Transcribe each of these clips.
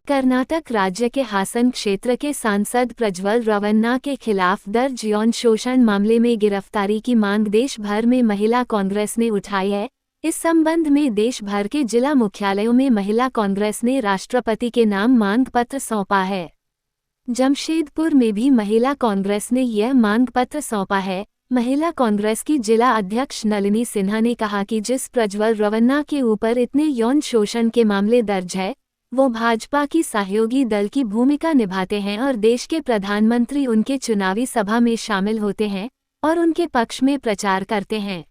कर्नाटक राज्य के हासन क्षेत्र के सांसद प्रज्वल रवन्ना के खिलाफ दर्ज यौन शोषण मामले में गिरफ्तारी की मांग देश भर में महिला कांग्रेस ने उठाई है। इस संबंध में देश भर के जिला मुख्यालयों में महिला कांग्रेस ने राष्ट्रपति के नाम मांग पत्र सौंपा है। जमशेदपुर में भी महिला कांग्रेस ने यह मांग पत्र सौंपा है। महिला कांग्रेस की जिला अध्यक्ष नलिनी सिन्हा ने कहा कि जिस प्रज्वल रवन्ना के ऊपर इतने यौन शोषण के मामले दर्ज है, वो भाजपा की सहयोगी दल की भूमिका निभाते हैं और देश के प्रधानमंत्री उनके चुनावी सभा में शामिल होते हैं और उनके पक्ष में प्रचार करते हैं।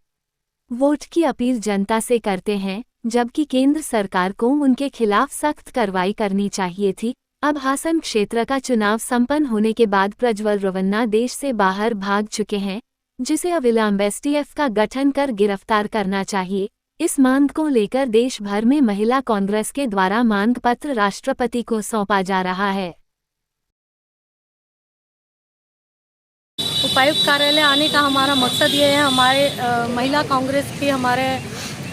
वोट की अपील जनता से करते हैं, जबकि केंद्र सरकार को उनके खिलाफ सख्त कार्रवाई करनी चाहिए थी। अब हासन क्षेत्र का चुनाव संपन्न होने के बाद प्रज्वल रवन्ना देश से बाहर भाग चुके हैं, जिसे अविलंब एसटीएफ का गठन कर गिरफ्तार करना चाहिए। इस मांग को लेकर देश भर में महिला कांग्रेस के द्वारा मांग पत्र राष्ट्रपति को सौंपा जा रहा है। उपायुक्त कार्यालय आने का हमारा मकसद ये है, हमारे महिला कांग्रेस के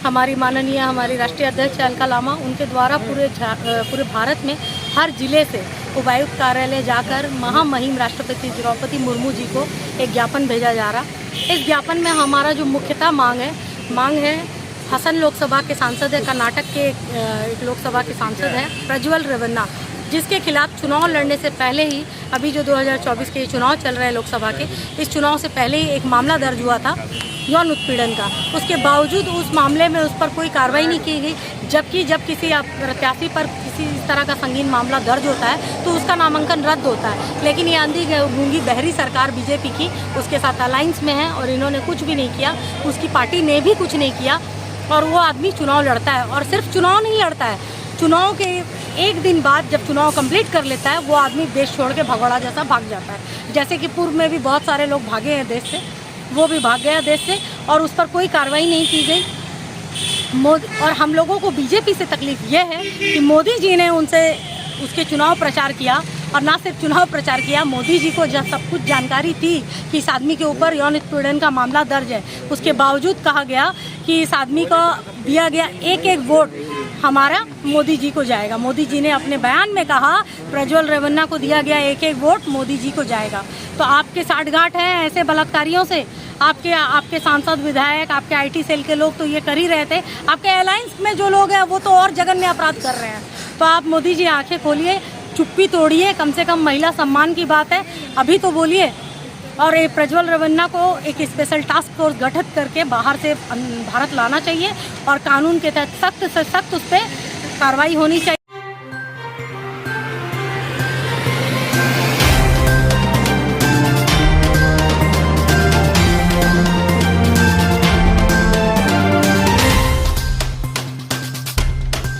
हमारी माननीय हमारी राष्ट्रीय अध्यक्ष अलका लामा, उनके द्वारा पूरे भारत में हर जिले से उपायुक्त कार्यालय जाकर महामहिम राष्ट्रपति द्रौपदी मुर्मू जी को एक ज्ञापन भेजा जा रहा। इस ज्ञापन में हमारा जो मुख्यतः मांग है हासन लोकसभा के सांसद है, कर्नाटक के एक लोकसभा के सांसद हैं प्रज्वल रवन्ना, जिसके खिलाफ चुनाव लड़ने से पहले ही अभी जो 2024 के चुनाव चल रहे हैं लोकसभा के, इस चुनाव से पहले ही एक मामला दर्ज हुआ था यौन उत्पीड़न का। उसके बावजूद उस मामले में उस पर कोई कार्रवाई नहीं की गई, जबकि जब किसी प्रत्याशी पर किसी इस तरह का संगीन मामला दर्ज होता है तो उसका नामांकन रद्द होता है। लेकिन ये अंधी गूंगी बहरी सरकार बीजेपी की उसके साथ अलायंस में है और इन्होंने कुछ भी नहीं किया, उसकी पार्टी ने भी कुछ नहीं किया और वो आदमी चुनाव लड़ता है। और सिर्फ चुनाव नहीं लड़ता है, चुनाव के एक दिन बाद जब चुनाव कंप्लीट कर लेता है वो आदमी देश छोड़ के भगोड़ा जैसा भाग जाता है। जैसे कि पूर्व में भी बहुत सारे लोग भागे हैं देश से, वो भी भाग गया देश से और उस पर कोई कार्रवाई नहीं की गई। और हम लोगों को बीजेपी से तकलीफ ये है कि मोदी जी ने उसके चुनाव प्रचार किया और ना सिर्फ चुनाव प्रचार किया, मोदी जी को जब सब कुछ जानकारी थी कि इस आदमी के ऊपर यौन उत्पीड़न का मामला दर्ज है, उसके बावजूद कहा गया कि इस आदमी को दिया गया एक एक वोट हमारा मोदी जी को जाएगा। मोदी जी ने अपने बयान में कहा प्रज्वल रवन्ना को दिया गया एक एक वोट मोदी जी को जाएगा। तो आपके साठगांठ हैं ऐसे बलात्कारियों से, आपके सांसद विधायक, आपके आईटी सेल के लोग तो ये कर ही रहे थे, आपके अलायंस में जो लोग हैं वो तो और जघन्य अपराध कर रहे हैं। तो आप मोदी जी आंखें खोलिए, चुप्पी तोड़िए, कम से कम महिला सम्मान की बात है, अभी तो बोलिए। और ये प्रज्वल रवन्ना को एक स्पेशल टास्क फोर्स गठित करके बाहर से भारत लाना चाहिए और कानून के तहत सख्त से सख्त उस पर कार्रवाई होनी चाहिए।